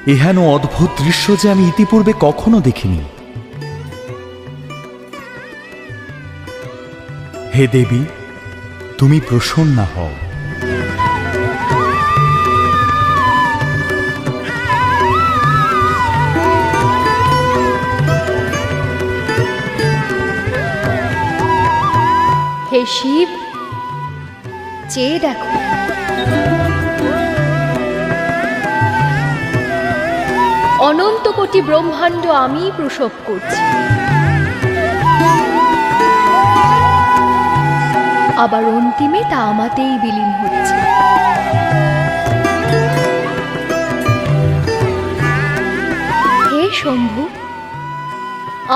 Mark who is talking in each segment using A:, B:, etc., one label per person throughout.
A: এহেন অদ্ভুত দৃশ্য যে আমি ইতিপূর্বে কখনো দেখিনি। হে দেবী, তুমি প্রসন্না হও।
B: হে শিব, চেয়ে দেখো, অনন্ত কোটি ব্রহ্মাণ্ড আমি প্রসব করছি, আবার অন্তিমে তা আমাতেই বিলীন হচ্ছে। হে শম্ভু,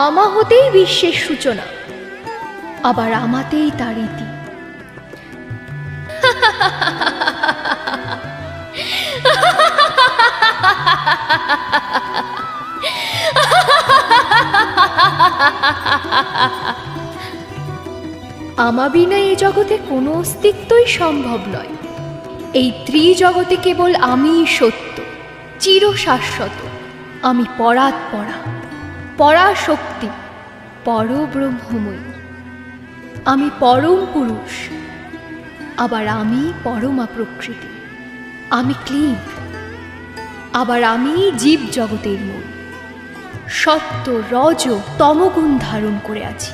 B: আমা হতেই বিশ্বের সূচনা, আবার আমাতেই তার ইতি। আমা বিনা এই জগতে কোনো অস্তিত্বই সম্ভব নয়। এই ত্রিজগতে কেবল আমিই সত্য, চিরশাশ্বত। আমি পরাৎপরা, পরাশক্তি, পরব্রহ্মময়ী। আমি পরম পুরুষ, আবার আমি পরমা প্রকৃতি। আমি ক্লীব, আবার আমি জীব জগতের মূল। সত্য রজ তমগুণ ধারণ করে আছি।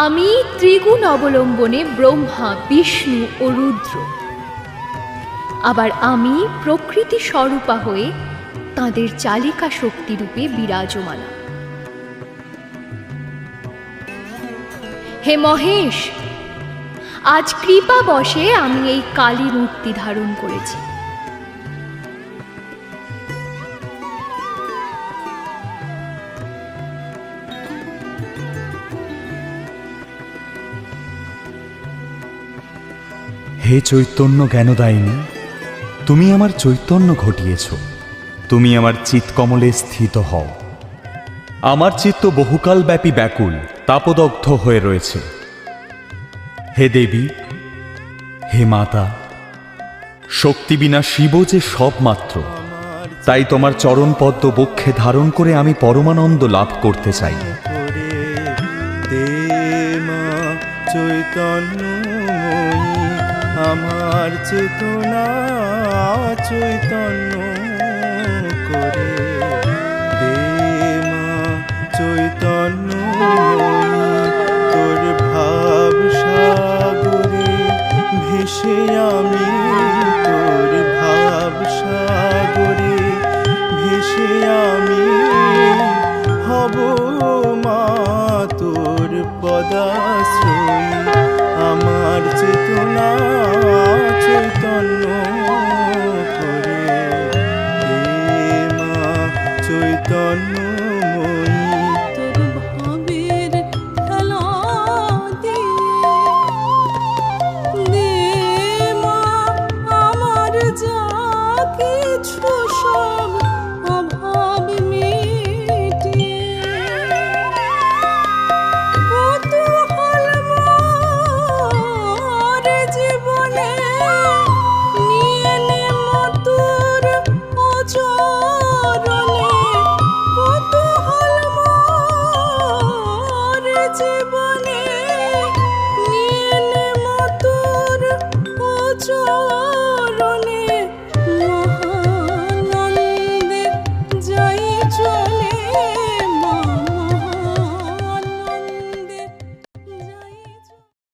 B: আমি ত্রিগুণ অবলম্বনে ব্রহ্মা, বিষ্ণু ও রুদ্র, আবার আমি প্রকৃতি স্বরূপা হয়ে তাঁদের চালিকা শক্তিরূপে বিরাজমানা। হে মহেশ, আজ কৃপা বশে আমি এই কালী মূর্তি ধারণ করেছি।
A: হে চৈতন্য জ্ঞানদায়িনী, তুমি আমার চৈতন্য ঘটিয়েছ। তুমি আমার চিৎকমলে স্থিত হও। আমার চিত্ত বহুকাল ব্যাপী ব্যাকুল, তাপদগ্ধ হয়ে রয়েছে। হে দেবী, হে মাতা, শক্তি বিনা শিব যে সব মাত্র। তাই তোমার চরণ পদ্ম বক্ষে ধারণ করে আমি পরমানন্দ লাভ করতে চাই।
C: চৈতন্যময়ী আমার চেতনা চৈতন্য করে দে মা চৈতন্যময়ী, তোর ভাব সাগরে ভেসে আমি